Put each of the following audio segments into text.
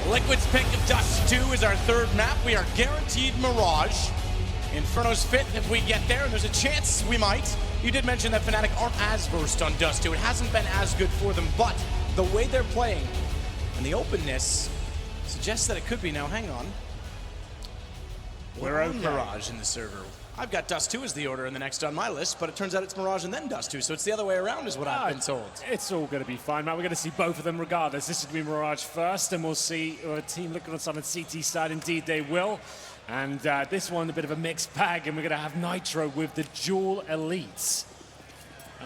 Liquid's pick of Dust 2 is our third map. We are guaranteed Mirage. Inferno's fit if we get there, and there's a chance we might. You did mention that Fnatic aren't as versed on Dust 2. It hasn't been as good for them, but the way they're playing and the openness suggests that it could be. Now, hang on. We're out Mirage in the server. I've got Dust 2 as the order in the next on my list, but it turns out it's Mirage and then Dust 2, so it's the other way around is what I've been told. It's all going to be fine, man. We're going to see both of them regardless. This is going to be Mirage first, and we'll see Team Liquid on CT side. Indeed, they will. And this one, a bit of a mixed bag, and we're going to have Nitro with the dual elites.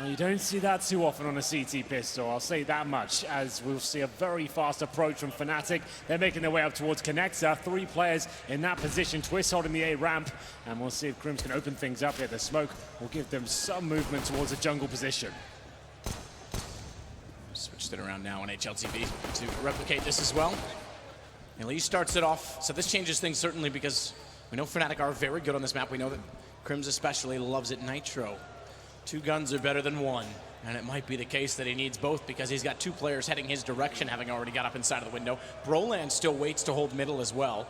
You don't see that too often on a CT pistol, I'll say that much, as we'll see a very fast approach from Fnatic. They're making their way up towards Connector. 3 players in that position. Twist holding the A ramp, and we'll see if Crims can open things up here. The smoke will give them some movement towards a jungle position. Switched it around now on HLTV to replicate this as well. Elise starts it off, so this changes things certainly because we know Fnatic are very good on this map. We know that Crims especially loves it. Nitro. 2 guns are better than 1, and it might be the case that he needs both because he's got 2 players heading his direction, having already got up inside of the window. Broland still waits to hold middle as well.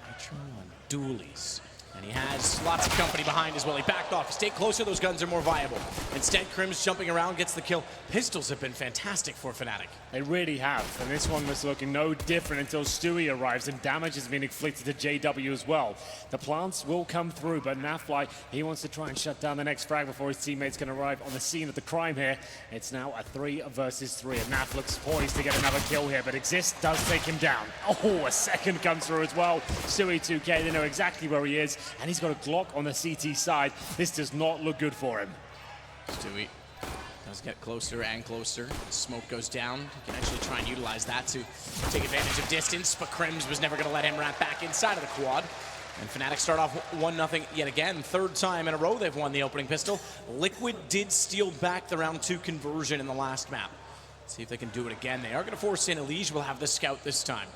Nitro on dualies, and he has lots of company behind as well. He backed off. Stay closer, those guns are more viable. Instead, Crims jumping around gets the kill. Pistols have been fantastic for Fnatic. They really have, and this one was looking no different until Stewie arrives, and damage has been inflicted to JW as well. The plants will come through, but Nafly, he wants to try and shut down the next frag before his teammates can arrive on the scene of the crime here. It's now a 3 versus 3, and Naf looks poised to get another kill here, but Exist does take him down. Oh, a second comes through as well. Stewie 2K, they know exactly where he is, and he's got a Glock on the CT side. This does not look good for him. Stewie does get closer and closer. Smoke goes down. He can actually try and utilize that to take advantage of distance, but Crims was never going to let him ramp back inside of the quad. And Fnatic start off 1-0 yet again. 3rd time in a row they've won the opening pistol. Liquid did steal back the round 2 conversion in the last map. Let's see if they can do it again. They are going to force in. Elige will have the scout this time.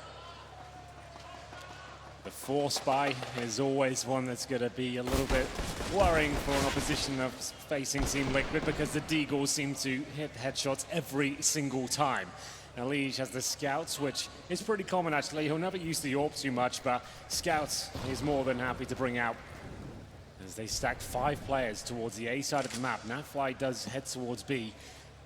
The force buy is always one that's going to be a little bit worrying for an opposition of facing Team Liquid because the Deagles seem to hit headshots every single time. Elige has the scouts, which is pretty common actually. He'll never use the AWP too much, but scouts he's more than happy to bring out as they stack 5 players towards the A side of the map. Nafly does head towards B.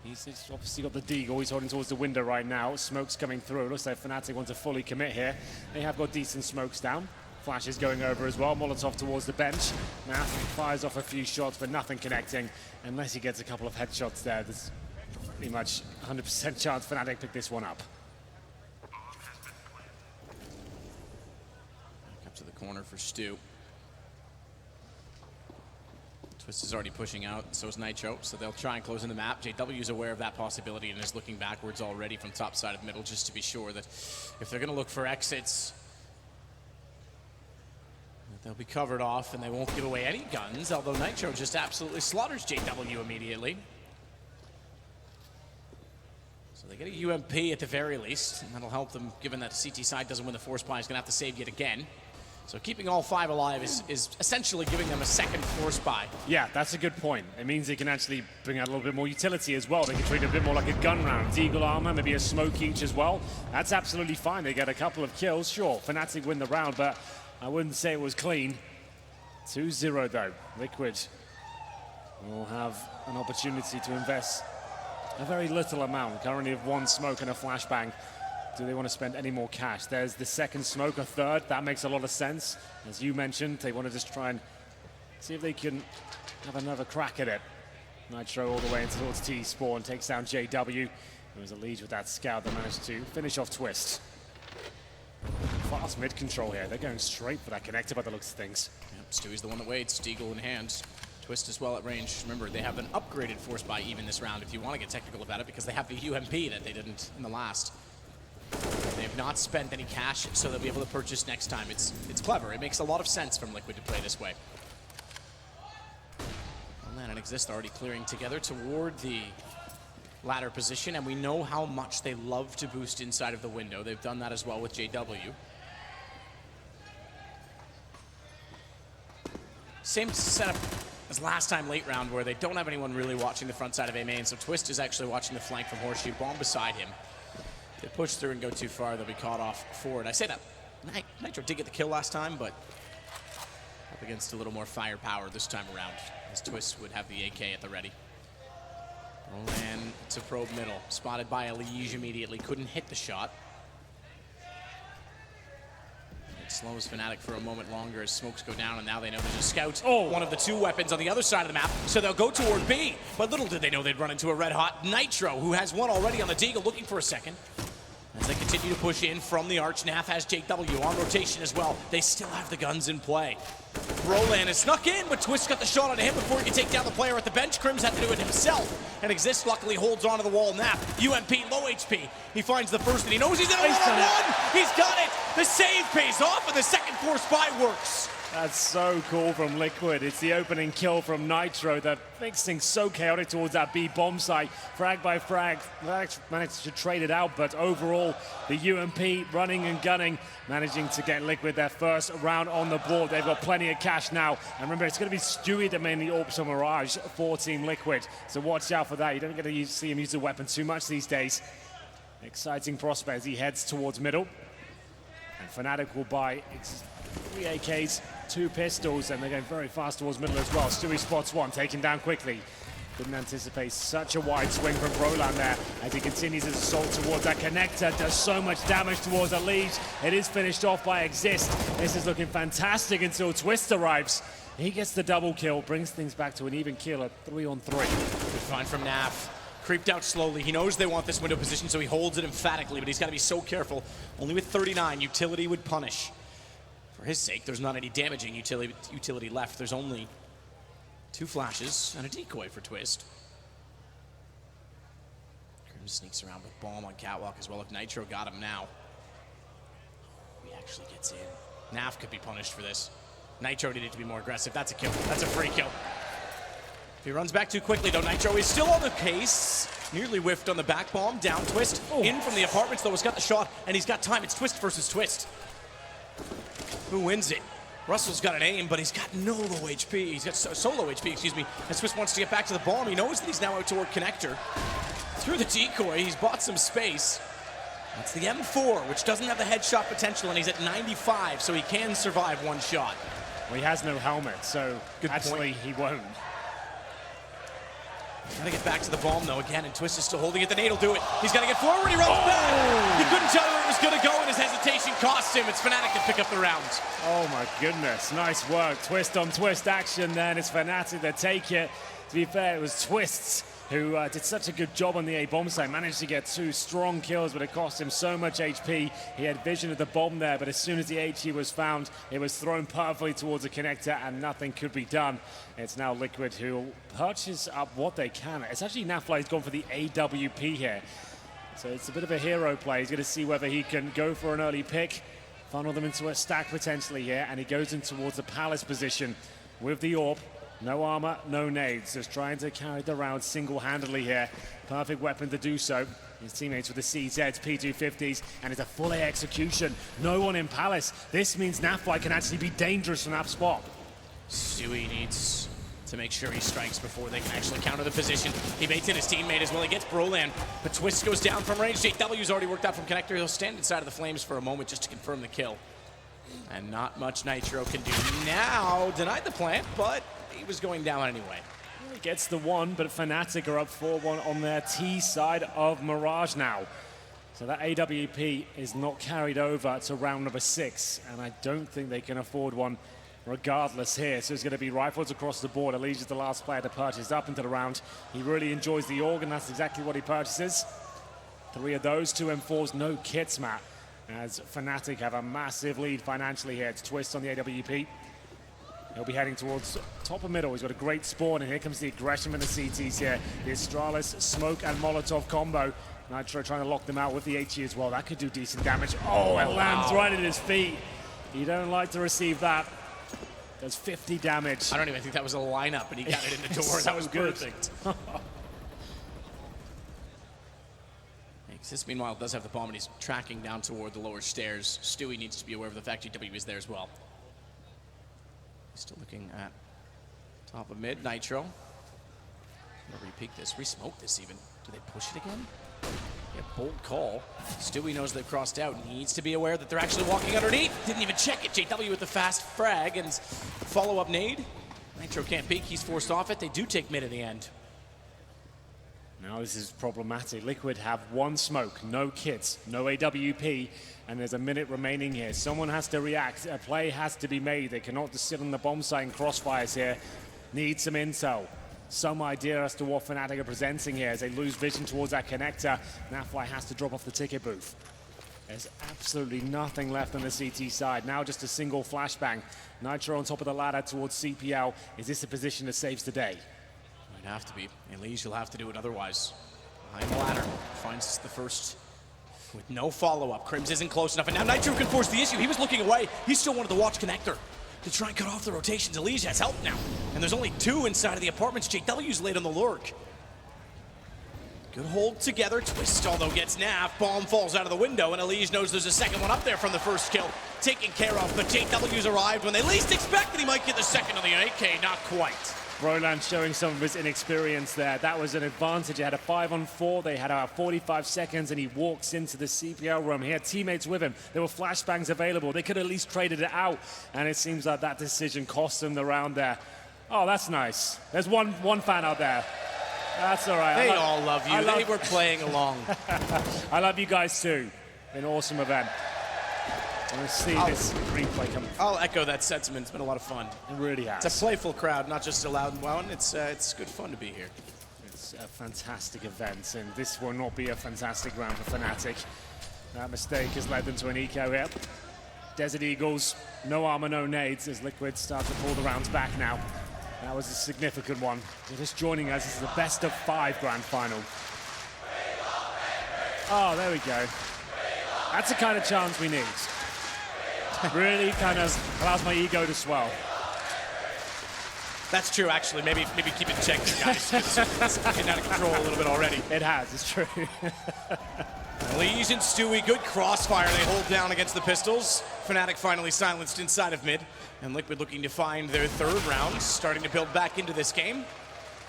He's obviously got the Deagle. He's holding towards the window right now. Smoke's coming through. It looks like Fnatic want to fully commit here. They have got decent smokes down. Flash is going over as well. Molotov towards the bench. Naf fires off a few shots, but nothing connecting. Unless he gets a couple of headshots there, there's pretty much 100% chance Fnatic pick this one up. Back up to the corner for Stu. Twist is already pushing out, so is Nitro, so they'll try and close in the map. JW is aware of that possibility and is looking backwards already from top side of middle just to be sure that if they're going to look for exits, they'll be covered off and they won't give away any guns, although Nitro just absolutely slaughters JW immediately. So they get a UMP at the very least, and that'll help them given that the CT side doesn't win the force buy. He's going to have to save yet again. So keeping all 5 alive is essentially giving them a second force buy. Yeah, that's a good point. It means they can actually bring out a little bit more utility as well. They can treat it a bit more like a gun round. Deagle armor, maybe a smoke each as well. That's absolutely fine. They get a couple of kills. Sure, Fnatic win the round, but I wouldn't say it was clean. 2-0 though. Liquid will have an opportunity to invest a very little amount. Currently of 1 smoke and a flashbang. Do they want to spend any more cash? There's the second smoke, a 3rd. That makes a lot of sense. As you mentioned, they want to just try and see if they can have another crack at it. Nitro all the way into towards T-Spawn, takes down JW. There was a lead with that scout that managed to finish off Twist. Fast mid-control here. They're going straight for that connector by the looks of things. Yep, Stewie's the one that waits. Deagle in hand. Twist as well at range. Remember, they have an upgraded force buy even this round if you want to get technical about it because they have the UMP that they didn't in the last. They have not spent any cash, so they'll be able to purchase next time. It's clever. It makes a lot of sense from Liquid to play this way. Broland and Exist already clearing together toward the ladder position, and we know how much they love to boost inside of the window. They've done that as well with JW. Same setup as last time late round where they don't have anyone really watching the front side of A main, so Twist is actually watching the flank from Horseshoe, bomb beside him. If they push through and go too far, they'll be caught off forward. I say that Nitro did get the kill last time, but up against a little more firepower this time around, as Twist would have the AK at the ready. Roland to probe middle, spotted by Elige immediately, couldn't hit the shot. It slows Fnatic for a moment longer as smokes go down, and now they know there's a scout. One of the two weapons on the other side of the map, so they'll go toward B. But little did they know they'd run into a red-hot Nitro, who has one already on the Deagle, looking for a second. As they continue to push in from the arch, Naf has JW on rotation as well. They still have the guns in play. Roland is snuck in, but Twist got the shot on him before he could take down the player at the bench. Crims had to do it himself, and Exist luckily holds onto the wall. Naf, UMP, low HP. He finds the first, and he knows he's in a one-on-one. He's got it. The save pays off, and the second force buy works. That's so cool from Liquid. It's the opening kill from Nitro that makes things so chaotic towards that B bomb site. Frag by frag, managed to trade it out, but overall, the UMP running and gunning, managing to get Liquid their first round on the board. They've got plenty of cash now. And remember, it's going to be Stewie that mainly orbs on Mirage for Team Liquid. So watch out for that. You don't get to see him use the weapon too much these days. Exciting prospect as he heads towards middle. And Fnatic will buy 3 AKs, 2 pistols, and they're going very fast towards middle as well. Stewie spots one, taken down quickly. Didn't anticipate such a wide swing from Roland there as he continues his assault towards that connector. Does so much damage towards Elige. It is finished off by Exist. This is looking fantastic until Twist arrives. He gets the double kill, brings things back to an even kill at 3-on-3. Good find from Naf. Creeped out slowly. He knows they want this window position, so he holds it emphatically, but he's got to be so careful. Only with 39, utility would punish. For his sake, there's not any damaging utility left. There's only 2 flashes and a decoy for Twist. Grim sneaks around with bomb on catwalk as well. If Nitro got him now, he actually gets in. Naf could be punished for this. Nitro needed to be more aggressive. That's a kill. That's a free kill. If he runs back too quickly, though, Nitro is still on the case. Nearly whiffed on the back bomb. Down Twist. In from the apartments, though, has got the shot, and he's got time. It's Twist versus Twist. Who wins it? Russell's got an aim, but he's got no low HP. He's got so low HP, excuse me. And Twist wants to get back to the bomb. He knows that he's now out toward connector. Through the decoy, he's bought some space. That's the M4, which doesn't have the headshot potential, and he's at 95, so he can survive one shot. Well, he has no helmet, so actually he won't. Gotta get back to the bomb, though, again, and Twist is still holding it. The nade will do it. He's gotta get forward, he runs back! He couldn't tell where it was gonna go, and his hesitation cost him. It's Fnatic that pick up the rounds. Oh my goodness, nice work. Twist on twist action then. It's Fnatic that take it. To be fair, it was Twists who did such a good job on the A bomb site. Managed to get 2 strong kills, but it cost him so much HP. He had vision of the bomb there, but as soon as the HE was found, it was thrown perfectly towards the connector, and nothing could be done. It's now Liquid who purchase up what they can. It's actually Nafly has gone for the AWP here. So it's a bit of a hero play. He's going to see whether he can go for an early pick, funnel them into a stack potentially here, and he goes in towards the Palace position with the AWP. No armor, no nades, just trying to carry the round single-handedly here. Perfect weapon to do so. His teammates with the CZs, P250s, and it's a full A execution. No one in Palace. This means Nafly can actually be dangerous from that spot. Stewie needs to make sure he strikes before they can actually counter the position. He baits in his teammate as well. He gets Broland, but Twist goes down from range. JW's already worked out from connector. He'll stand inside of the flames for a moment just to confirm the kill. And not much Nitro can do now. Denied the plant, but he was going down anyway. He gets the one, but Fnatic are up 4-1 on their T side of Mirage now. So that AWP is not carried over to round number 6, and I don't think they can afford one regardless here. So it's going to be rifles across the board. Elige is the last player to purchase up into the round. He really enjoys the org, and that's exactly what he purchases. 3 of those, 2 M4s, no kits, Matt. As Fnatic have a massive lead financially here. It's Twist on the AWP. He'll be heading towards top of middle. He's got a great spawn, and here comes the aggression from the CTs here. The Astralis smoke and Molotov combo. Nitro trying to lock them out with the HE as well. That could do decent damage. Oh, it lands right at his feet. You don't like to receive that. Does 50 damage. I don't even think that was a lineup, and he got it in the door. So that was good. perfect. This, meanwhile, does have the bomb, and he's tracking down toward the lower stairs. Stewie needs to be aware of the fact GW is there as well. He's still looking at Top of mid, Nitro. I'm gonna re-peek this, re-smoke this even. Do they push it again? Yeah, bold call. Stewie knows they've crossed out and he needs to be aware that they're actually walking underneath. Didn't even check it. JW with the fast frag and follow-up nade. Nitro can't peek, he's forced off it. They do take mid in the end. Now this is problematic. Liquid have one smoke, no kits, no AWP, and there's a minute remaining here. Someone has to react. A play has to be made. They cannot just sit on the bomb site and crossfires here. Need some intel. Some idea as to what Fnatic are presenting here as they lose vision towards that connector. Nafly has to drop off the ticket booth. There's absolutely nothing left on the CT side. Now just a single flashbang. Nitro on top of the ladder towards CPL. Is this a position that saves the day? Might have to be. Elise, you'll have to do it otherwise. Behind the ladder, finds the first with no follow-up. Crims isn't close enough, and now Nitro can force the issue. He was looking away. He still wanted to watch connector to try and cut off the rotations. Elise has help now, and there's only two inside of the apartments. JW's late on the lurk. Good hold together. Twist, although gets naffed. Bomb falls out of the window, and Elise knows there's a second one up there from the first kill. Taken care of, but JW's arrived when they least expected he might get the second on the AK. Not quite. Roland showing some of his inexperience there. That was an advantage. He had a 5-on-4. They had about 45 seconds, and he walks into the CPL room. He had teammates with him. There were flashbangs available. They could at least traded it out, and it seems like that decision cost them the round there. Oh, that's nice. There's one fan out there. That's all right. They all love you. They were playing along. I love you guys too. An awesome event. Let's see this replay come. I'll echo that sentiment. It's been a lot of fun. It really has. It's a playful crowd, not just a loud one. It's good fun to be here. It's a fantastic event, and this will not be a fantastic round for Fnatic. That mistake has led them to an eco here. Desert Eagles, no armor, no nades, as Liquid start to pull the rounds back now. That was a significant one. They're just joining us. This is the best of 5 grand final. Oh, there we go. That's the kind of chance we need. Really kind of allows my ego to swell. That's true, actually. Maybe keep it checked, guys. It's getting out of control a little bit already. It has, it's true. Lees and Stewie, good crossfire. They hold down against the pistols. Fnatic finally silenced inside of mid. And Liquid looking to find their third round, starting to build back into this game.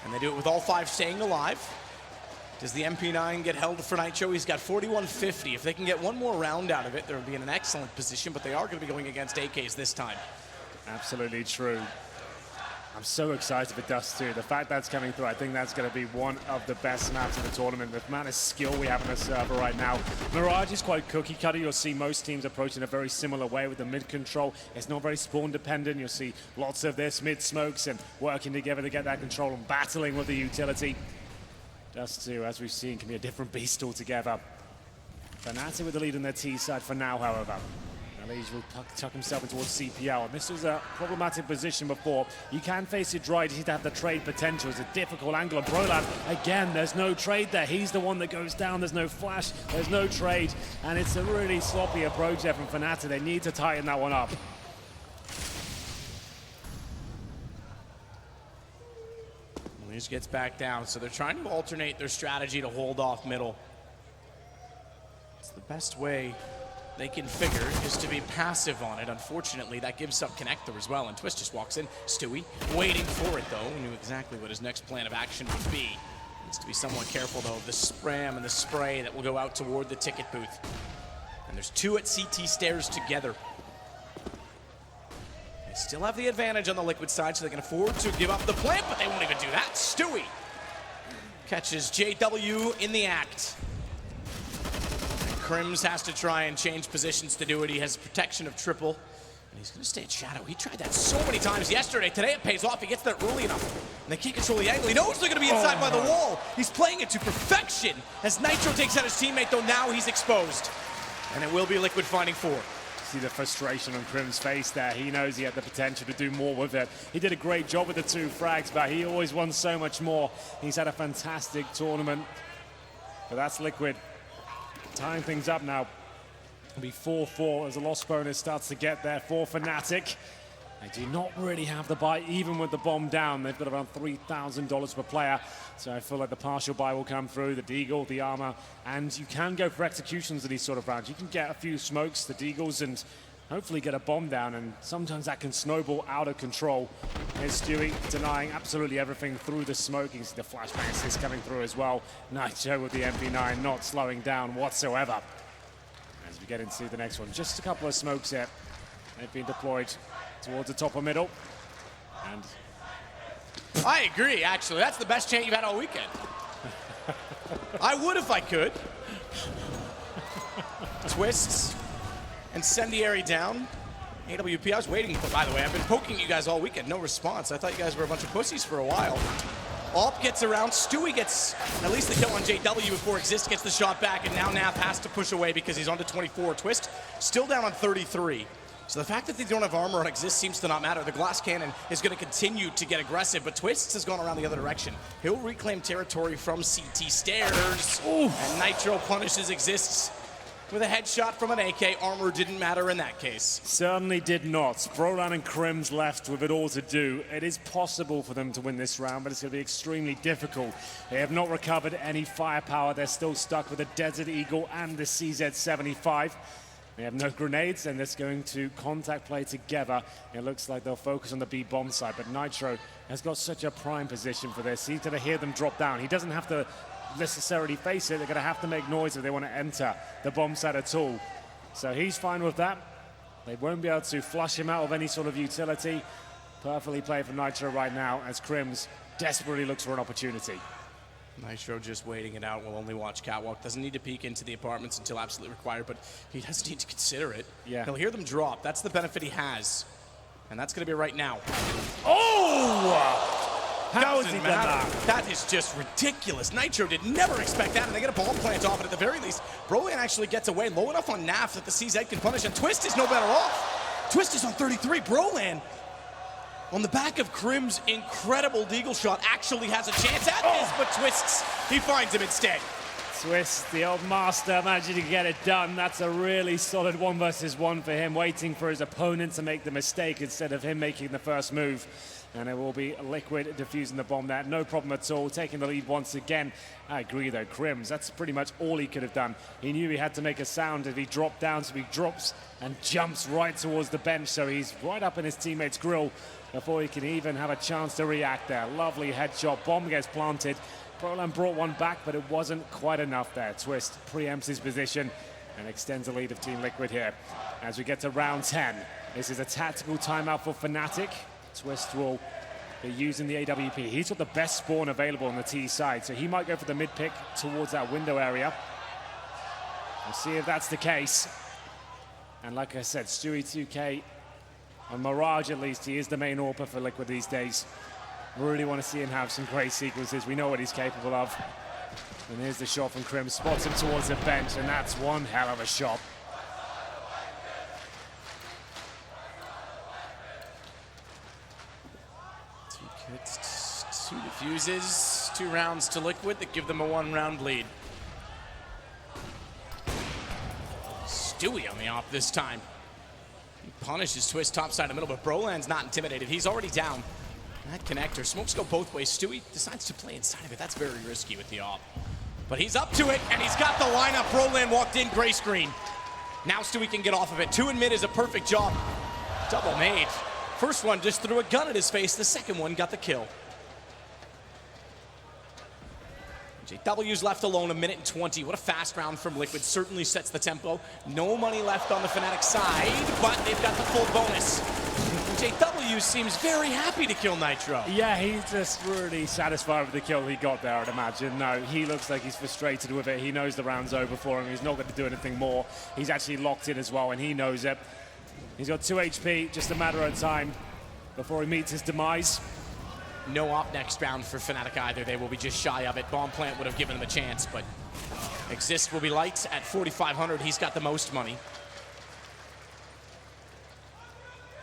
And they do it with all 5 staying alive. Does the MP9 get held for Nitro? He's got 4150. If they can get one more round out of it, they'll be in an excellent position, but they are going to be going against AKs this time. Absolutely true. I'm so excited for Dust 2. The fact that's coming through, I think that's going to be one of the best maps of the tournament. The amount of skill we have on the server right now. Mirage is quite cookie cutter. You'll see most teams approaching a very similar way with the mid control. It's not very spawn dependent. You'll see lots of this mid smokes and working together to get that control and battling with the utility. Dust 2, as we've seen, can be a different beast altogether. Fnatic with the lead on their T side for now, however. Elise will tuck himself in towards CPL. And this was a problematic position before. You can face it dry, you need to have the trade potential. It's a difficult angle. And Broland, again, there's no trade there. He's the one that goes down. There's no flash, there's no trade. And it's a really sloppy approach there from Fnatic. They need to tighten that one up. Elise gets back down, so they're trying to alternate their strategy to hold off middle. It's the best way they can figure is to be passive on it. Unfortunately, that gives up connector as well, and Twist just walks in. Stewie waiting for it, though. He knew exactly what his next plan of action would be. Needs to be somewhat careful, though, of the spram and the spray that will go out toward the ticket booth. And there's 2 at CT stairs together. They still have the advantage on the Liquid side, so they can afford to give up the plant, but they won't even do that. Stewie catches JW in the act. Crims has to try and change positions to do it. He has protection of triple, and he's going to stay at shadow. He tried that so many times yesterday. Today it pays off. He gets there early enough, and they can't control the angle. He knows they're going to be inside by the wall. He's playing it to perfection. As Nitro takes out his teammate, though, now he's exposed, and it will be Liquid finding 4. See the frustration on Crim's face there. He knows he had the potential to do more with it. He did a great job with the 2 frags, but he always wants so much more. He's had a fantastic tournament, but that's Liquid. Tying things up now. It'll be 4-4 as the loss bonus starts to get there for Fnatic. They do not really have the buy, even with the bomb down. They've got around $3,000 per player. So I feel like the partial buy will come through, the Deagle, the armor, and you can go for executions in these sort of rounds. You can get a few smokes, the Deagles, and hopefully get a bomb down, and sometimes that can snowball out of control. Here's Stewie denying absolutely everything through the smoke. You can see the flashbang assist coming through as well. Nitro with the MP9 not slowing down whatsoever. As we get into the next one, just a couple of smokes here. They've been deployed towards the top of middle. And I agree, actually. That's the best chant you've had all weekend. I would if I could. Twists. Incendiary down. AWP, I was waiting, but by the way, I've been poking you guys all weekend. No response. I thought you guys were a bunch of pussies for a while. Alp gets around. Stewie gets at least the kill on JW before Exist gets the shot back, and now Nav has to push away because he's on to 24. Twist still down on 33. So the fact that they don't have armor on Exist seems to not matter. The glass cannon is going to continue to get aggressive, but Twists has gone around the other direction. He'll reclaim territory from CT stairs. Ooh. And Nitro punishes Exists with a headshot from an AK. Armor didn't matter in that case. Certainly did not. Brolan and Crims left with it all to do. It is possible for them to win this round, but it's going to be extremely difficult. They have not recovered any firepower. They're still stuck with the Desert Eagle and the CZ-75. They have no grenades, and it's going to contact play together. It looks like they'll focus on the B bomb side, but Nitro has got such a prime position for this. He's going to hear them drop down. He doesn't have to necessarily face it. They're going to have to make noise if they want to enter the bomb site at all. So he's fine with that. They won't be able to flush him out of any sort of utility. Perfectly played for Nitro right now as Crims desperately looks for an opportunity. Nitro just waiting it out. Will only watch Catwalk. Doesn't need to peek into the apartments until absolutely required, but he does need to consider it. Yeah. He'll hear them drop. That's the benefit he has. And that's going to be right now. Oh! How has he done that? That is just ridiculous. Nitro did never expect that, and they get a bomb plant off it at the very least. Brolan actually gets away low enough on NAF that the CZ can punish, and Twist is no better off. Twist is on 33. Brolan, on the back of Crim's incredible deagle shot, actually has a chance at this, but Twists, he finds him instead. Twist, the old master, managing to get it done. That's a really solid 1 versus 1 for him, waiting for his opponent to make the mistake instead of him making the first move. And it will be Liquid defusing the bomb there. No problem at all, taking the lead once again. I agree though, Crims, that's pretty much all he could have done. He knew he had to make a sound if he dropped down, so he drops and jumps right towards the bench, so he's right up in his teammate's grill before he can even have a chance to react there. Lovely headshot, bomb gets planted. Brolan brought one back, but it wasn't quite enough there. Twist preempts his position and extends the lead of Team Liquid here. As we get to round 10, this is a tactical timeout for Fnatic. Twist will be using the AWP. He's got the best spawn available on the T side, so he might go for the mid pick towards that window area. We'll see if that's the case. And like I said, Stewie 2K, on Mirage at least, he is the main AWPer for Liquid these days. Really want to see him have some great sequences. We know what he's capable of. And here's the shot from Crim, spots him towards the bench, and that's one hell of a shot. Two defuses, 2 rounds to Liquid that give them a 1-round lead. Stewie on the op this time. He punishes Twist topside of middle, but Brolan's not intimidated. He's already down. That connector, smokes go both ways. Stewie decides to play inside of it. That's very risky with the op. But he's up to it, and he's got the lineup. Brolan walked in, gray screen. Now Stewie can get off of it. 2 in mid is a perfect job. Double made. First one just threw a gun at his face. The second one got the kill. JW's left alone, 1 minute and 20. What a fast round from Liquid. Certainly sets the tempo. No money left on the Fnatic side, but they've got the full bonus. JW seems very happy to kill Nitro. Yeah, he's just really satisfied with the kill he got there, I'd imagine. No, he looks like he's frustrated with it. He knows the round's over for him. He's not going to do anything more. He's actually locked in as well, and he knows it. He's got 2 HP, just a matter of time before he meets his demise. No op next round for Fnatic either. They will be just shy of it. Bomb plant would have given him a chance, but Exist will be light at 4,500. He's got the most money.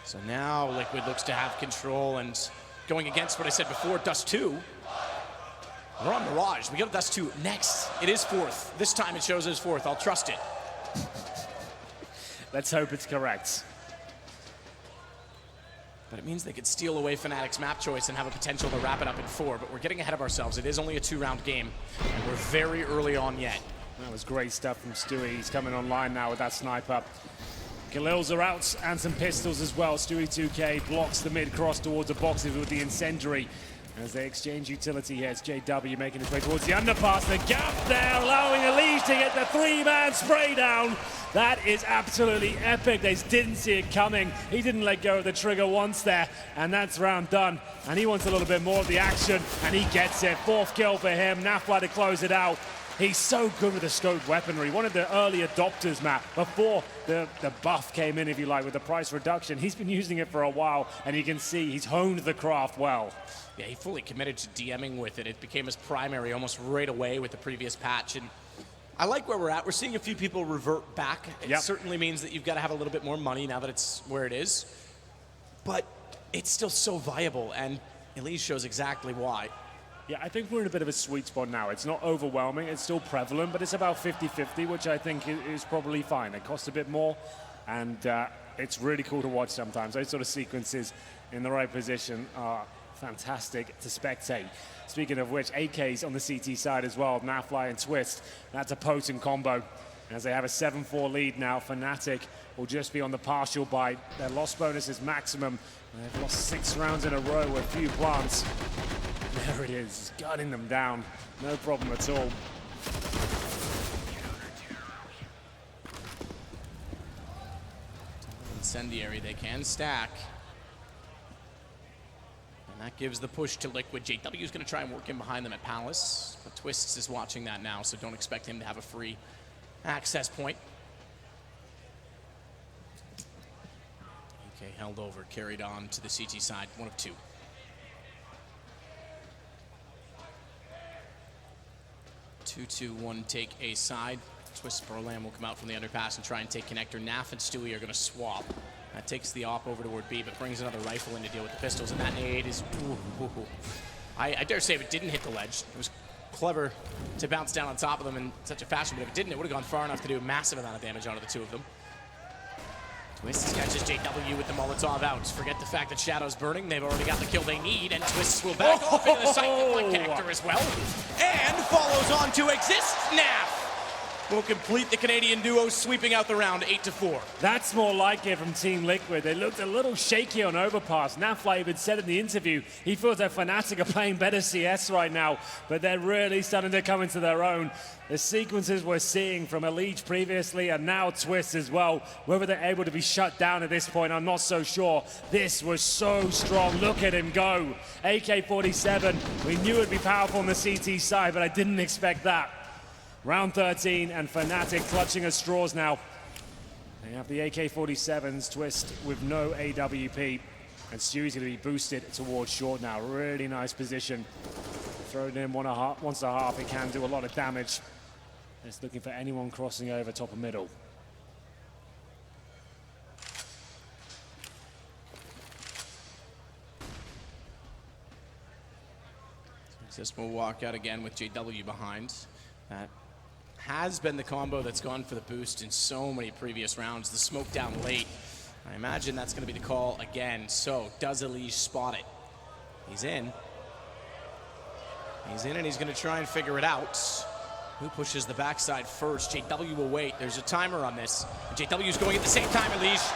So now Liquid looks to have control, and going against what I said before, Dust 2. We're on Mirage. We go to Dust 2 next. It is 4th. This time it shows as 4th. I'll trust it. Let's hope it's correct. But it means they could steal away Fnatic's map choice and have a potential to wrap it up in 4. But we're getting ahead of ourselves. It is only a 2-round game, and we're very early on yet. That was great stuff from Stewie. He's coming online now with that sniper. Khalils are out, and some pistols as well. Stewie 2K blocks the mid cross towards the boxes with the incendiary. As they exchange utility here, it's JW making his way towards the underpass. The gap there, allowing Elise to get the three-man spray down. That is absolutely epic. They didn't see it coming. He didn't let go of the trigger once there, and that's round done. And he wants a little bit more of the action, and he gets it. 4th kill for him. Nafla to close it out. He's so good with the scoped weaponry. One of the early adopters, Matt, before the buff came in, if you like, with the price reduction. He's been using it for a while, and you can see he's honed the craft well. Yeah, he fully committed to DMing with it. It became his primary almost right away with the previous patch. And I like where we're at. We're seeing a few people revert back. It certainly means that you've got to have a little bit more money now that it's where it is. But it's still so viable, and Elise shows exactly why. Yeah, I think we're in a bit of a sweet spot now. It's not overwhelming, it's still prevalent, but it's about 50-50, which I think is probably fine. It costs a bit more, and it's really cool to watch sometimes. Those sort of sequences in the right position are fantastic to spectate. Speaking of which, AK's on the CT side as well, Nafly and Twist. That's a potent combo. As they have a 7-4 lead now, Fnatic will just be on the partial bite. Their loss bonus is maximum. They've lost 6 rounds in a row with a few plants. There it is, gunning them down. No problem at all. Incendiary, they can stack. And that gives the push to Liquid. JW is going to try and work in behind them at Palace. But Twists is watching that now, so don't expect him to have a free access point. Okay, held over, carried on to the CT side, 1 of 2. 2-2-1 take A side. Twist Berlam will come out from the underpass and try and take connector. Naf and Stewie are going to swap. That takes the op over toward B, but brings another rifle in to deal with the pistols, and that nade is... I dare say if it didn't hit the ledge, it was clever to bounce down on top of them in such a fashion, but if it didn't, it would have gone far enough to do a massive amount of damage onto the 2 of them. Twist catches JW with the Molotov out. Forget the fact that Shadow's burning. They've already got the kill they need, and Twists will back off into the site like connector as well. And follows on to Exist. Naf will complete the Canadian duo, sweeping out the round 8-4. That's more like it from Team Liquid. They looked a little shaky on overpass. Nafla even said in the interview he feels that Fnatic are playing better CS right now, but they're really starting to come into their own. The sequences we're seeing from Elite previously and now Twist as well, whether they're able to be shut down at this point, I'm not so sure. This was so strong. Look at him go. AK-47, we knew it'd be powerful on the CT side, but I didn't expect that. Round 13, and Fnatic clutching at straws now. They have the AK-47s, Twist with no AWP, and Stewie's going to be boosted towards short now. Really nice position. Throw it in once a half, it can do a lot of damage. It's looking for anyone crossing over top of middle. Exist will walk out again with JW behind. That has been the combo that's gone for the boost in so many previous rounds. The smoke down late. I imagine that's going to be the call again. So, does Elise spot it? He's in. He's in, and he's going to try and figure it out. Who pushes the backside first? JW will wait. There's a timer on this. JW's going at the same time, Elise.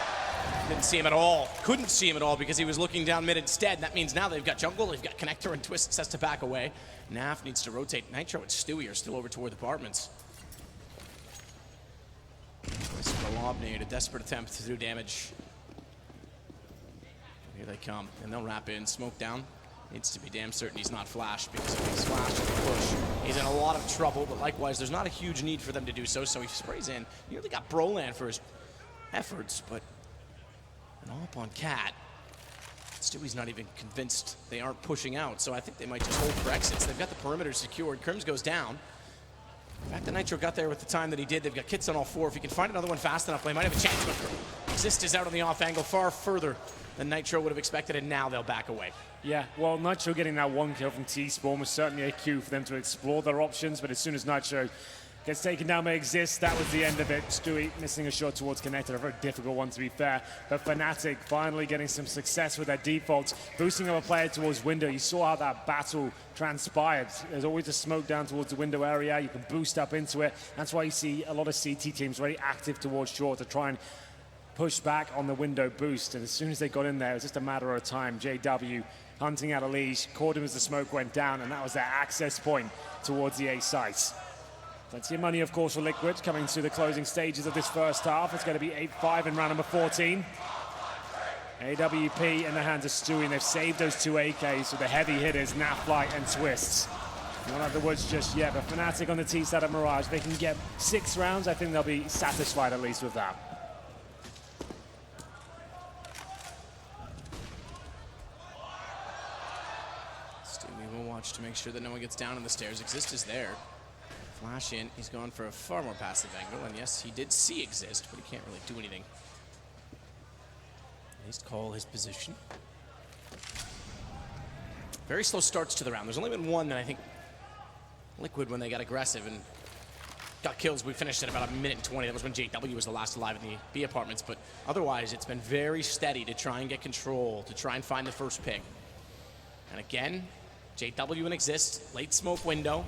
Didn't see him at all. Couldn't see him at all because he was looking down mid instead. That means now they've got jungle, they've got connector, and Twist has to back away. Naf needs to rotate. Nitro and Stewie are still over toward the apartments. Twist Malobnade, a desperate attempt to do damage. Here they come, and they'll wrap in. Smoke down. Needs to be damn certain he's not flashed, because if he's flashed with the push, he's in a lot of trouble, but likewise, there's not a huge need for them to do so, so he sprays in. He nearly got Broland for his efforts, but an op on Cat. Stewie's not even convinced they aren't pushing out, so I think they might just hold for exits. They've got the perimeter secured. Crims goes down. The fact that Nitro got there with the time that he did, they've got kits on all 4. If he can find another one fast enough, they might have a chance, but Exist is out on the off angle far further than Nitro would have expected, and now they'll back away. Yeah, well, Nitro getting that 1 kill from T-Spawn was certainly a cue for them to explore their options, but as soon as Nitro gets taken down by Exist, that was the end of it. Stewie missing a shot towards Connector, a very difficult one to be fair. But Fnatic finally getting some success with their defaults, boosting up a player towards window. You saw how that battle transpired. There's always a smoke down towards the window area. You can boost up into it. That's why you see a lot of CT teams very active towards short to try and pushed back on the window boost, and as soon as they got in there, it was just a matter of time. JW hunting out a leash, caught him as the smoke went down, and that was their access point towards the A site. Plenty of money, of course, for Liquid coming to the closing stages of this first half. It's going to be 8-5 in round number 14. AWP in the hands of Stewie, and they've saved those two AKs with the heavy hitters, Naflight and Twists. Not out of the woods just yet, but Fnatic on the T side of Mirage, they can get 6 rounds. I think they'll be satisfied at least with that. Stewie will watch to make sure that no one gets down on the stairs. Exist is there. Flash in, he's gone for a far more passive angle, and yes, he did see Exist, but he can't really do anything. At least call his position. Very slow starts to the round. There's only been one that I think Liquid, when they got aggressive and got kills, we finished at about 1:20. That was when JW was the last alive in the B apartments, but otherwise it's been very steady to try and get control, to try and find the first pick. And again, JW and Exist, late smoke window.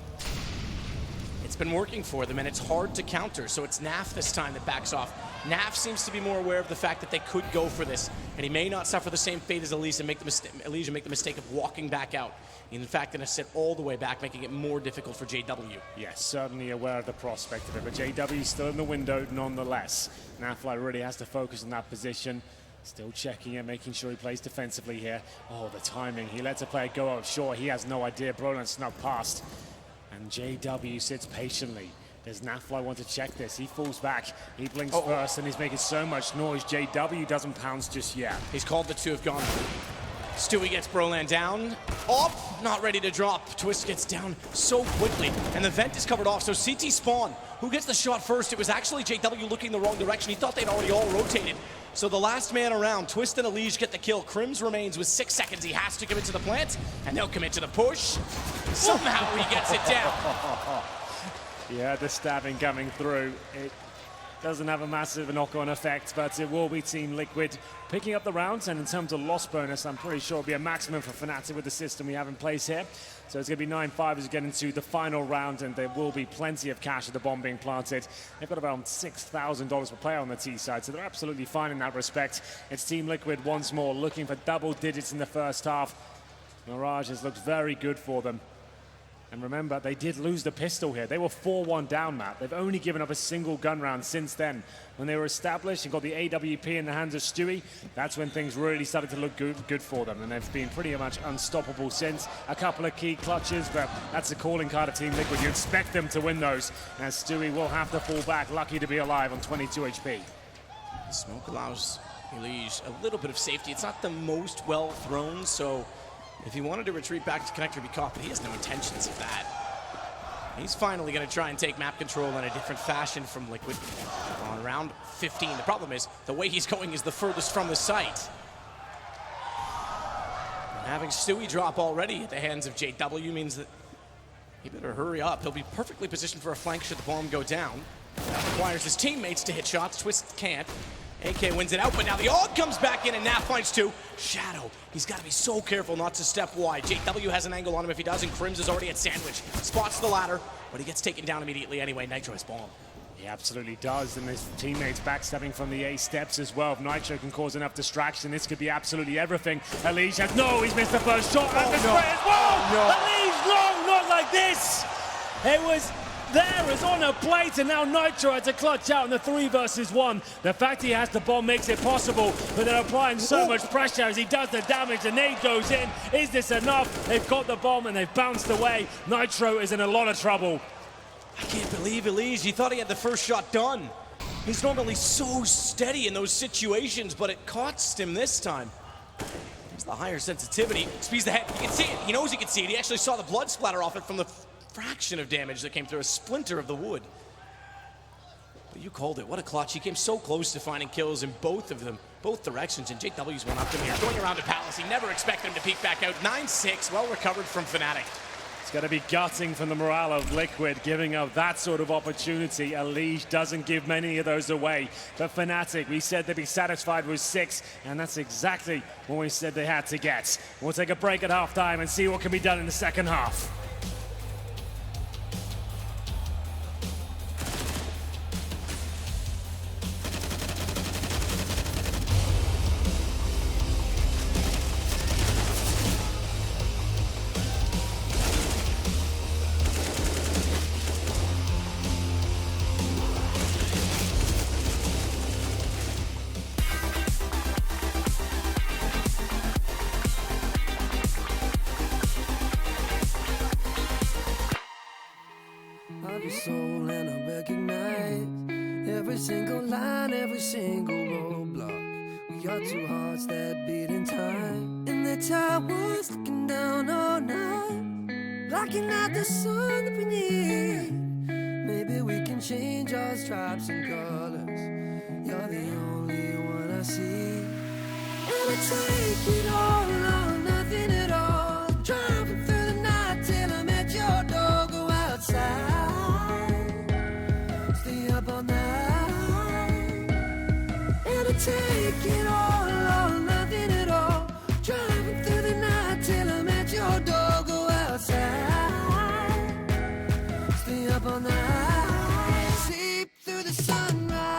It's been working for them, and it's hard to counter, so it's Naf this time that backs off. Naf seems to be more aware of the fact that they could go for this, and he may not suffer the same fate as Elise and make the mistake of walking back out. In fact, going to sit all the way back, making it more difficult for JW. Yes, certainly aware of the prospect of it, but JW still in the window nonetheless. Naflight really has to focus on that position. Still checking it, making sure he plays defensively here. Oh, the timing. He lets a player go out short. He has no idea. Brolan snuck past. And JW sits patiently. Does Naflight want to check this? He falls back. He blinks first, and he's making so much noise. JW doesn't pounce just yet. He's called the two have gone. Stewie gets Brolan down. Up, not ready to drop. Twist gets down so quickly, and the vent is covered off. So CT spawn. Who gets the shot first? It was actually JW looking the wrong direction. He thought they'd already all rotated. So the last man around, Twist and Elige get the kill. Crims remains with 6 seconds. He has to commit to the plant, and they'll commit to the push. Somehow he gets it down. Yeah, the stabbing coming through. It doesn't have a massive knock-on effect, but it will be Team Liquid picking up the rounds. And in terms of loss bonus, I'm pretty sure it'll be a maximum for Fnatic with the system we have in place here. So it's going to be 9-5 as we get into the final round, and there will be plenty of cash at the bomb being planted. They've got about $6,000 per player on the T side, so they're absolutely fine in that respect. It's Team Liquid once more looking for double digits in the first half. Mirage has looked very good for them. And remember, they did lose the pistol here. They were 4-1 down, Matt. They've only given up a single gun round since then. When they were established and got the AWP in the hands of Stewie, that's when things really started to look good for them. And they've been pretty much unstoppable since. A couple of key clutches, but that's the calling card of Team Liquid. You expect them to win those, as Stewie will have to fall back, lucky to be alive on 22 HP. The smoke allows Elige a little bit of safety. It's not the most well thrown, so if he wanted to retreat back to connector, be caught, but he has no intentions of that. He's finally going to try and take map control in a different fashion from Liquid on round 15. The problem is, the way he's going is the furthest from the site. And having Stewie drop already at the hands of JW means that he better hurry up. He'll be perfectly positioned for a flank should the bomb go down. That requires his teammates to hit shots. Twist can't. AK wins it out, but now the AUG comes back in, and Naf finds two. Shadow, he's got to be so careful not to step wide. JW has an angle on him if he does, and Crims is already at sandwich. Spots the ladder, but he gets taken down immediately anyway. Nitro has bomb. He absolutely does, and his teammates backstabbing from the A steps as well. If Nitro can cause enough distraction, this could be absolutely everything. Elige has, no, he's missed the first shot. And the spray as well. Elige, no, not like this. It was there as on a plate, and now Nitro had to clutch out in the 3 versus 1. The fact he has the bomb makes it possible, but they're applying so much pressure as he does the damage. The nade goes in. Is this enough? They've got the bomb and they've bounced away. Nitro is in a lot of trouble. I can't believe Elige. He thought he had the first shot done. He's normally so steady in those situations, but it cost him this time. There's the higher sensitivity. Speeds the head. You can see it. He knows he can see it. He actually saw the blood splatter off it from the fraction of damage that came through, a splinter of the wood. But you called it. What a clutch. He came so close to finding kills in both of them, both directions, and JW's one up to him here. Going around to Palace. He never expected him to peek back out. 9-6, well recovered from Fnatic. It's going to be gutting from the morale of Liquid, giving up that sort of opportunity. Elige doesn't give many of those away. But Fnatic, we said they'd be satisfied with 6, and that's exactly what we said they had to get. We'll take a break at halftime and see what can be done in the second half. single line, every single roadblock. We are two hearts that beat in time. In the towers, looking down all night, blocking out the sun that we need. Maybe we can change our stripes and colors. You're the only one I see. And I take it all or nothing at all. Driving through the night till I'm at your door. Go outside, stay up all night. And I take it all or nothing at all. Driving through the night till I'm at your door. Go outside, stay up all night. Sleep through the sunrise.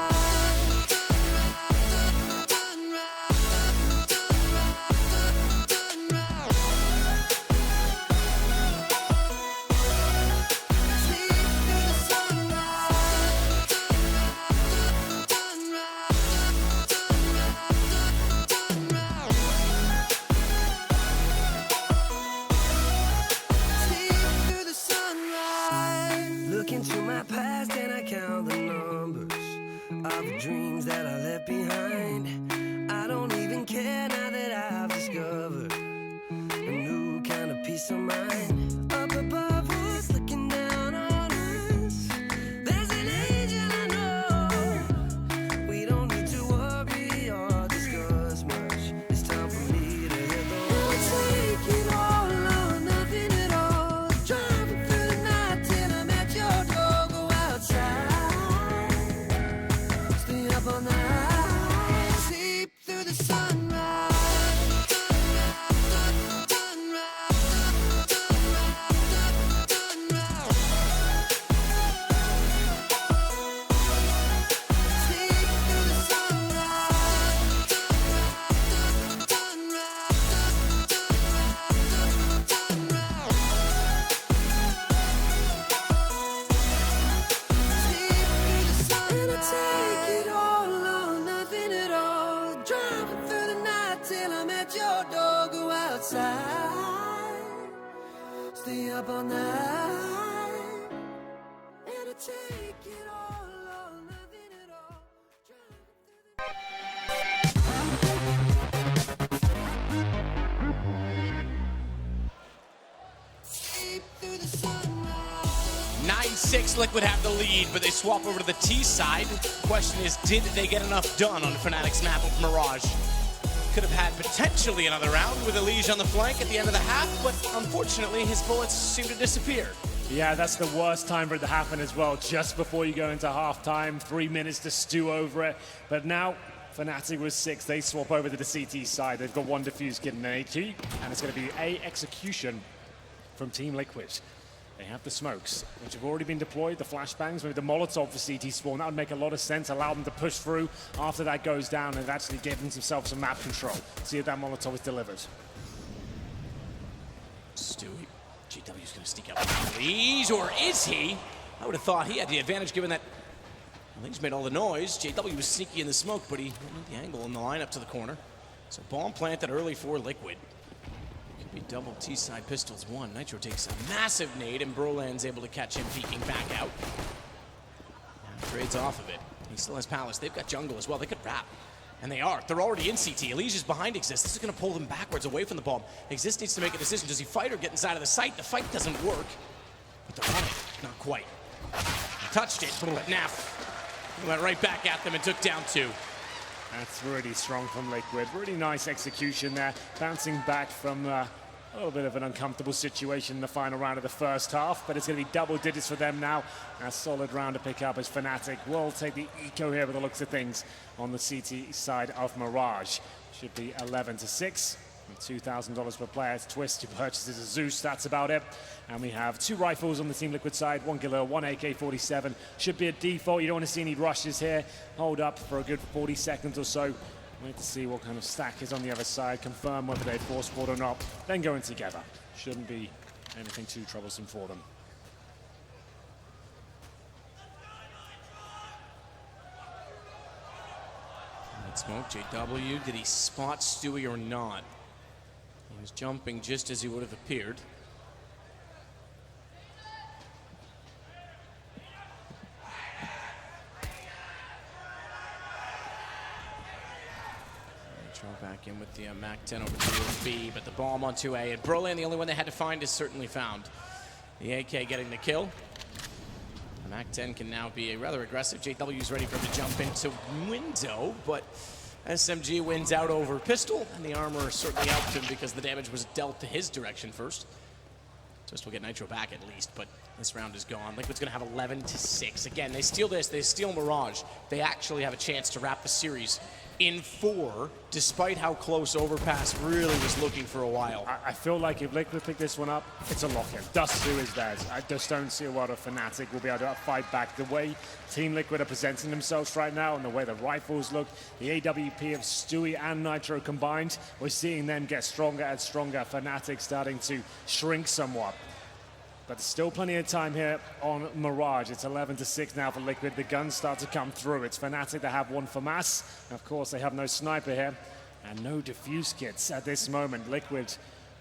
Into my past and I count the numbers of the dreams that I left behind. I don't even care now that I've discovered a new kind of peace of mind. Up above us, looking down on us, there's an angel I know. We don't need to worry or discuss much. It's time for me to hit the road. I'll take it all or nothing at all. Driving through the night till I'm at your door. Go outside, stay up all night, sleep through the sunrise. Stay up all night, and I take it all or nothing at all. Sleep through the sunrise. 9-6, Liquid have the lead, but they swap over to the T side. Question is, did they get enough done on Fnatic's map of Mirage? Could have had potentially another round with Elige on the flank at the end of the half, but unfortunately his bullets seem to disappear. Yeah, that's the worst time for it to happen as well, just before you go into halftime, 3 minutes to stew over it. But now, Fnatic with 6, they swap over to the CT side. They've got one defuse kit and an AT, and it's going to be a execution from Team Liquid. They have the smokes, which have already been deployed, the flashbangs, maybe the Molotov for CT spawn. That would make a lot of sense, allow them to push through after that goes down and actually give themselves some map control. See if that Molotov is delivered. Stewie, JW's going to sneak up on Elige, or is he? I would have thought he had the advantage given that Elige made all the noise. JW was sneaky in the smoke, but he had the angle in the line up to the corner. So bomb planted early for Liquid. Be double T-side pistols one. Nitro takes a massive nade, and Broland's able to catch him peeking back out. Now trades off of it. He still has Palace. They've got jungle as well. They could wrap. And they are. They're already in CT. Elige is behind Exist. This is going to pull them backwards away from the bomb. Exist needs to make a decision. Does he fight or get inside of the site? The fight doesn't work. But they're on it. Not quite. He touched it, but Naf went right back at them and took down 2. That's really strong from Liquid. Really nice execution there. Bouncing back from a little bit of an uncomfortable situation in the final round of the first half, but it's going to be double digits for them now. A solid round to pick up as Fnatic will take the eco here with the looks of things on the CT side of Mirage. Should be 11-6. $2,000 per player. Twist, who purchases a Zeus, that's about it. And we have 2 rifles on the Team Liquid side, 1 Galil, 1 AK-47. Should be a default. You don't want to see any rushes here. Hold up for a good 40 seconds or so. Wait to see what kind of stack is on the other side, confirm whether they force board or not, then go in together. Shouldn't be anything too troublesome for them. Smoke, JW, did he spot Stewie or not? He was jumping just as he would have appeared. Nitro back in with the MAC-10 over to B, but the bomb onto A. And Brolan, the only one they had to find, is certainly found. The AK getting the kill. The MAC-10 can now be a rather aggressive. JW's ready for him to jump into window, but SMG wins out over pistol, and the armor certainly helped him because the damage was dealt to his direction first. Twist will get Nitro back at least, but this round is gone. Liquid's gonna have 11-6. Again, they steal this, they steal Mirage. They actually have a chance to wrap the series in 4, despite how close Overpass really was looking for a while. I feel like if Liquid pick this one up, it's a lock-in. Dust 2 is theirs. I just don't see a world of Fnatic will be able to fight back. The way Team Liquid are presenting themselves right now and the way the rifles look, the AWP of Stewie and Nitro combined, we're seeing them get stronger and stronger. Fnatic starting to shrink somewhat. But there's still plenty of time here on Mirage. It's 11-6 now for Liquid. The guns start to come through. It's Fnatic that have one for mass. And of course, they have no sniper here and no defuse kits at this moment. Liquid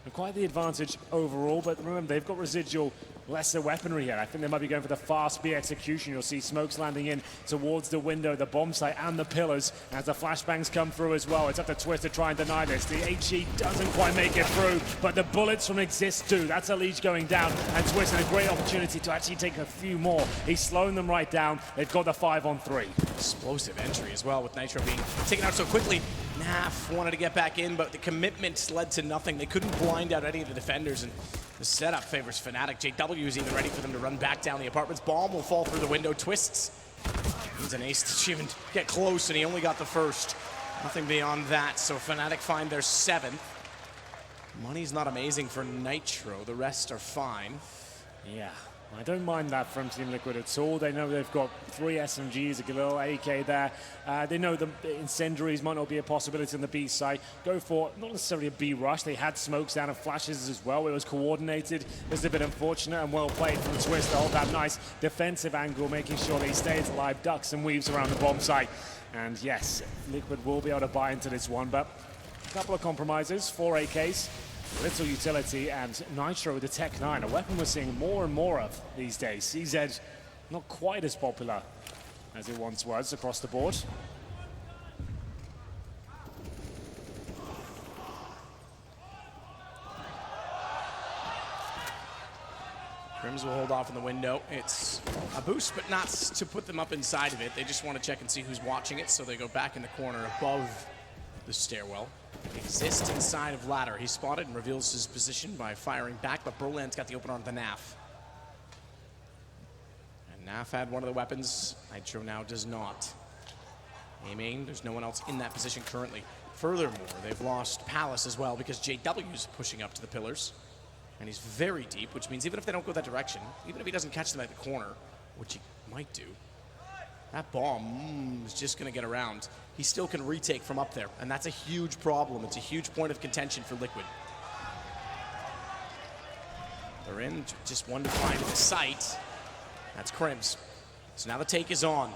have quite the advantage overall, but remember, they've got residual lesser weaponry here. I think they might be going for the fast B execution. You'll see smokes landing in towards the window, the bomb site, and the pillars as the flashbangs come through as well. It's up to Twist to try and deny this. The HE doesn't quite make it through, but the bullets from Exist do. That's a leech going down, and Twist had a great opportunity to actually take a few more. He's slowing them right down. They've got the 5-on-3. Explosive entry as well, with Nitro being taken out so quickly. Naf wanted to get back in, but the commitment led to nothing. They couldn't blind out any of the defenders, and the setup favors Fnatic. JW is even ready for them to run back down the apartments. Bomb will fall through the window. Twists. Needs an ace to even get close, and he only got the first. Nothing beyond that, so Fnatic find their 7th. Money's not amazing for Nitro. The rest are fine. Yeah. I don't mind that from Team Liquid at all. They know they've got 3 SMGs, a little AK there. They know the incendiaries might not be a possibility on the B side. Go for not necessarily a B rush. They had smokes down and flashes as well. It was coordinated. It was a bit unfortunate and well played from Twist to hold that nice defensive angle, making sure that he stays alive, ducks and weaves around the bomb site. And yes, Liquid will be able to buy into this one, but a couple of compromises, 4 AKs. Little utility, and Nitro with the Tech 9, a weapon we're seeing more and more of these days. CZ not quite as popular as it once was across the board. Crims will hold off in the window. It's a boost, but not to put them up inside of it. They just want to check and see who's watching it, so they go back in the corner above the stairwell. Exist inside of ladder. He's spotted and reveals his position by firing back, but Brolan's got the open on the Naf. And Naf had one of the weapons. Nitro now does not. Aiming, there's no one else in that position currently. Furthermore, they've lost Palace as well because JW's pushing up to the pillars. And he's very deep, which means even if they don't go that direction, even if he doesn't catch them at the corner, which he might do, that bomb is just going to get around. He still can retake from up there, and that's a huge problem. It's a huge point of contention for Liquid. They're in, just one to find the site. That's Crims. So now the take is on.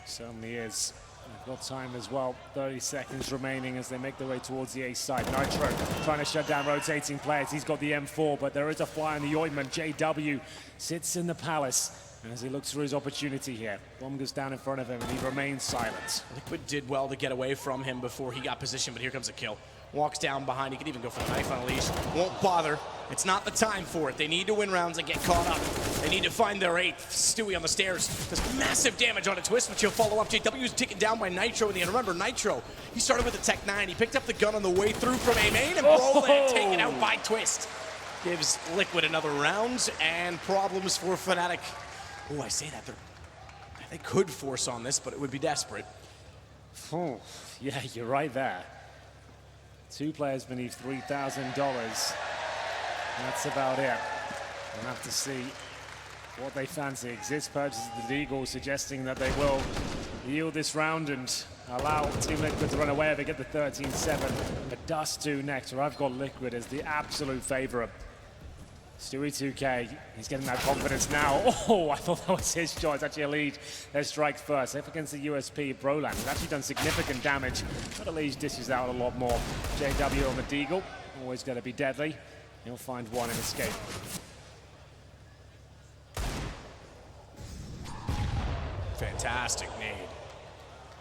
Certainly is. They've got time as well. 30 seconds remaining as they make their way towards the A side. Nitro trying to shut down rotating players. He's got the M4, but there is a fly in the ointment. JW sits in the palace. And as he looks for his opportunity here, bomb goes down in front of him and he remains silent. Liquid did well to get away from him before he got positioned, but here comes a kill. Walks down behind, he could even go for the knife on a leash. Won't bother, it's not the time for it. They need to win rounds and get caught up. They need to find their 8th. Stewie on the stairs does massive damage on a Twist, which he'll follow up. JW is taken down by Nitro in the end. Remember, Nitro, he started with the Tech 9. He picked up the gun on the way through from A main, and Brolan taken out by Twist. Gives Liquid another round, and problems for Fnatic. Oh, I say that, they could force on this, but it would be desperate. Oh, yeah, you're right there. 2 players beneath $3,000. That's about it. We'll have to see what they fancy. Exist purchases the Deagle, suggesting that they will yield this round and allow Team Liquid to run away if they get the 13-7. But Dust 2 next, where I've got Liquid as the absolute favorite. Stewie 2K, he's getting that confidence now. Oh, I thought that was his shot. It's actually a lead. There's strike first. If against the USP, Brolan has actually done significant damage, but Elise dishes out a lot more. JW on the Deagle, always going to be deadly. He'll find one and escape. Fantastic nade.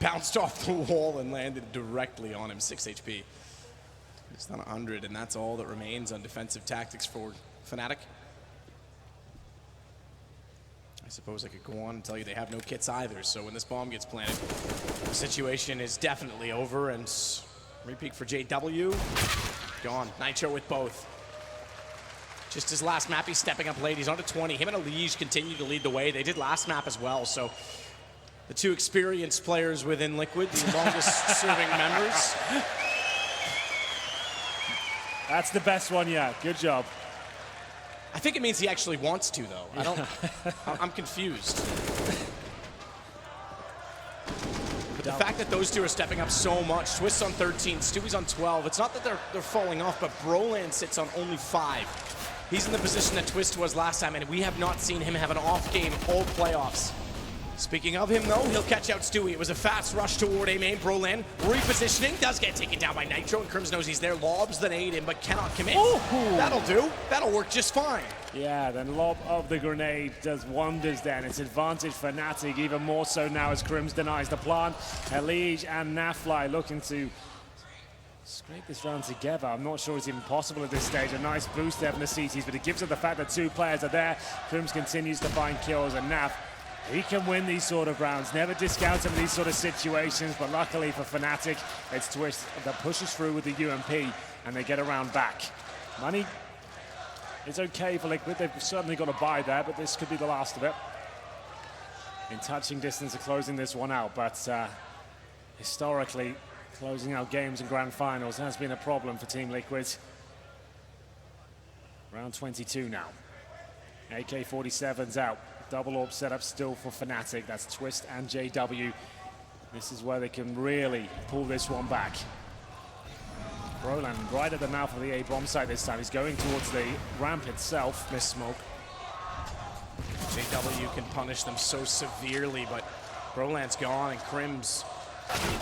bounced off the wall and landed directly on him. 6 HP. It's not 100, and that's all that remains on defensive tactics for Fnatic. I suppose I could go on and tell you they have no kits either, so when this bomb gets planted, the situation is definitely over, and repeat for JW, gone. Nitro with both. Just his last map, he's stepping up late. He's on to 20. Him and Elige continue to lead the way. They did last map as well, so the two experienced players within Liquid, the longest serving members. That's the best one yet. Good job. I think it means he actually wants to, though. I don't. I'm confused. But the fact that those two are stepping up so much, Twist's on 13, Stewie's on 12. It's not that they're falling off, but Broland sits on only 5. He's in the position that Twist was last time, and we have not seen him have an off game all playoffs. Speaking of him, though, he'll catch out Stewie. It was a fast rush toward A main. Broland repositioning, does get taken down by Nitro, and Crims knows he's there. Lobs the nade in, but cannot commit. Ooh. That'll do. That'll work just fine. Yeah, then lob of the grenade does wonders then. It's advantage for Fnatic, even more so now as Crims denies the plant. Elige and Nafly looking to scrape this round together. I'm not sure it's even possible at this stage. A nice boost there from the CTs, but it gives it the fact that 2 players are there. Crims continues to find kills, and Naf, he can win these sort of rounds. Never discount him in these sort of situations, but luckily for Fnatic, it's Twist that pushes through with the UMP, and they get a round back. Money is okay for Liquid. They've certainly got a buy there, but this could be the last of it. In touching distance of closing this one out, but historically, closing out games in grand finals has been a problem for Team Liquid. Round 22 now. AK-47's out. Double orb setup still for Fnatic. That's Twist and JW. This is where they can really pull this one back. Broland right at the mouth of the A bomb site this time. He's going towards the ramp itself. Miss smoke. JW can punish them so severely, but Broland's gone, and Crims,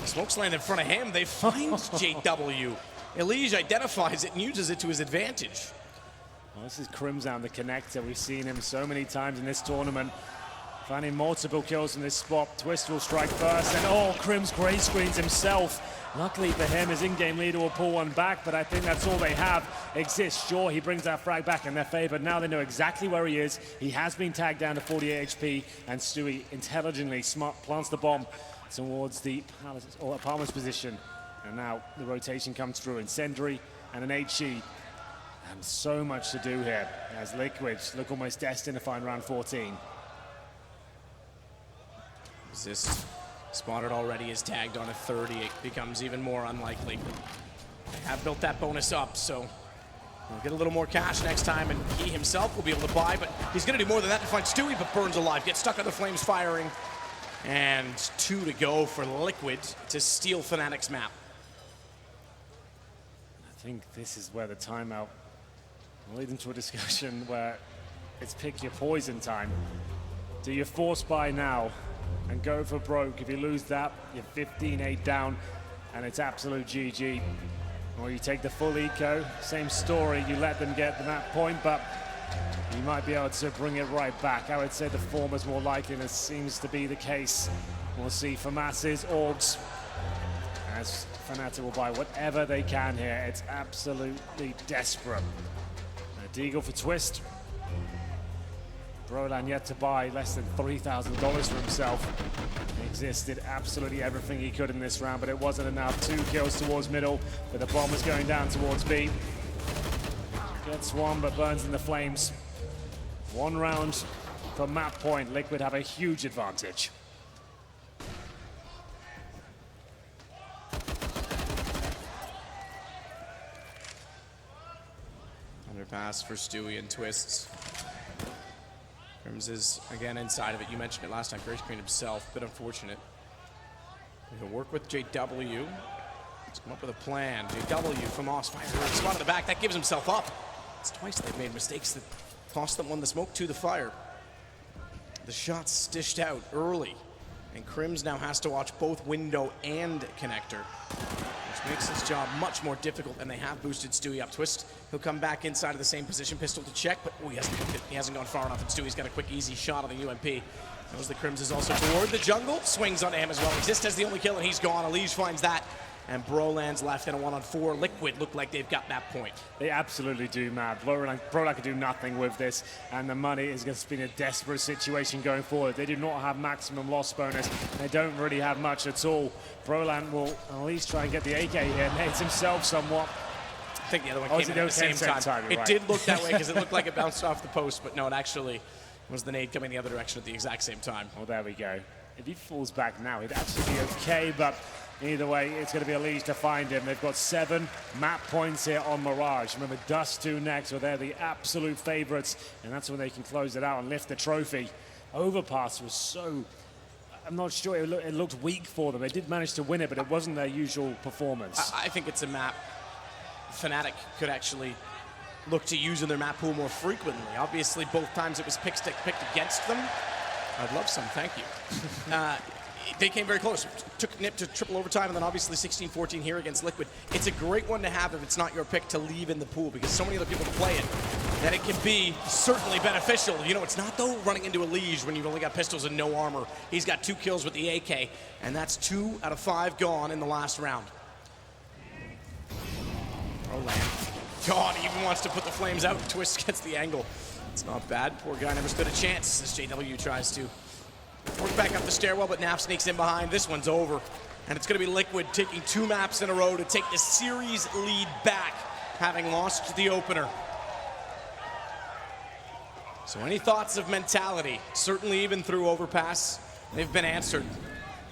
the smoke's landed in front of him. They find JW. Elige identifies it and uses it to his advantage. Well, this is Crims out, the connector. We've seen him so many times in this tournament, finding multiple kills from this spot. Twist will strike first, and Crims gray screens himself. Luckily for him, his in-game leader will pull one back, but I think that's all they have exists. Sure, he brings that frag back in their favor. Now they know exactly where he is. He has been tagged down to 48 HP, and Stewie intelligently plants the bomb towards the palace or apartment's position. And now the rotation comes through. Incendiary and an HE. And so much to do here as Liquid look almost destined to find round 14. Resist spotted already is tagged on a 30. It becomes even more unlikely. They have built that bonus up, so he'll get a little more cash next time, and he himself will be able to buy, but he's going to do more than that to find Stewie, but burns alive. Gets stuck on the flames firing, and 2 to go for Liquid to steal Fnatic's map. I think this is where the timeout will lead into a discussion where it's pick your poison time. Do you force buy now and go for broke? If you lose that, you're 15-8 down, and it's absolute GG. Or you take the full eco, same story, you let them get the map point, but you might be able to bring it right back. I would say the former's more likely, and it seems to be the case. We'll see for masses, orgs, as Fnatic will buy whatever they can here. It's absolutely desperate. A deagle for Twist. Broland yet to buy less than $3,000 for himself. He existed absolutely everything he could in this round, but it wasn't enough. 2 kills towards middle, but the bomb was going down towards B. Gets one, but burns in the flames. 1 round from map point. Liquid have a huge advantage. Underpass for Stewie and Twists. Crims is again inside of it. You mentioned it last time. Gray screen himself. Bit unfortunate. He'll work with JW. Let's come up with a plan. JW from Osfire. Spot in the back. That gives himself up. It's twice they've made mistakes that cost them one the smoke, 2 the fire. The shot's stitched out early, and Crims now has to watch both window and connector, which makes his job much more difficult, and they have boosted Stewie up. Twist, he'll come back inside of the same position, pistol to check, but he hasn't gone far enough, and Stewie's got a quick, easy shot on the UMP. Knows the Crims is also toward the jungle. Swings onto him as well. Exist has the only kill, and he's gone. Elige finds that. And Brolan's left in a 1-on-4. Liquid look like they've got that point. They absolutely do, Matt. Brolan can do nothing with this, and the money is going to be in a desperate situation going forward. They do not have maximum loss bonus. They don't really have much at all. Brolan will at least try and get the AK here and hit himself somewhat. I think the other one came in at the same time. It did look that way because it looked like it bounced off the post, but no, it actually was the nade coming the other direction at the exact same time. Well, there we go. If he falls back now, he'd actually be okay, but either way, it's going to be Elige to find him. They've got 7 map points here on Mirage. Remember, Dust 2 next, so they're the absolute favorites, and that's when they can close it out and lift the trophy. Overpass was so... I'm not sure, it looked weak for them. They did manage to win it, but it wasn't their usual performance. I think it's a map Fnatic could actually look to use in their map pool more frequently. Obviously, both times it was picked against them. I'd love some, thank you. They came very close. Took Nip to triple overtime, and then obviously 16-14 here against Liquid. It's a great one to have if it's not your pick to leave in the pool, because so many other people play it that it can be certainly beneficial. You know, it's not, though, running into Elige when you've only got pistols and no armor. He's got 2 kills with the AK, and that's 2 out of 5 gone in the last round. God, he even wants to put the flames out. Twist gets the angle. It's not bad. Poor guy never stood a chance as JW tries to work back up the stairwell, but Nap sneaks in behind. This one's over. And it's going to be Liquid taking 2 maps in a row to take the series lead back, having lost the opener. So any thoughts of mentality, certainly even through Overpass, they've been answered.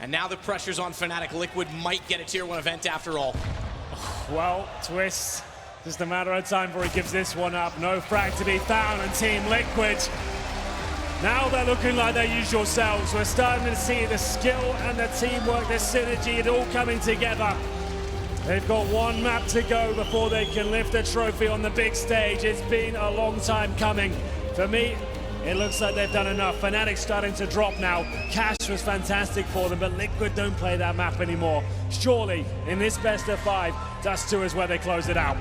And now the pressure's on Fnatic. Liquid might get a Tier 1 event after all. Well, Twist, just a matter of time before he gives this one up. No frag to be found, and Team Liquid, now they're looking like their usual selves. We're starting to see the skill and the teamwork, the synergy, it all coming together. They've got 1 map to go before they can lift a trophy on the big stage. It's been a long time coming. For me, it looks like they've done enough. Fnatic's starting to drop now. Cash was fantastic for them, but Liquid don't play that map anymore. Surely, in this best of 5, Dust 2 is where they close it out.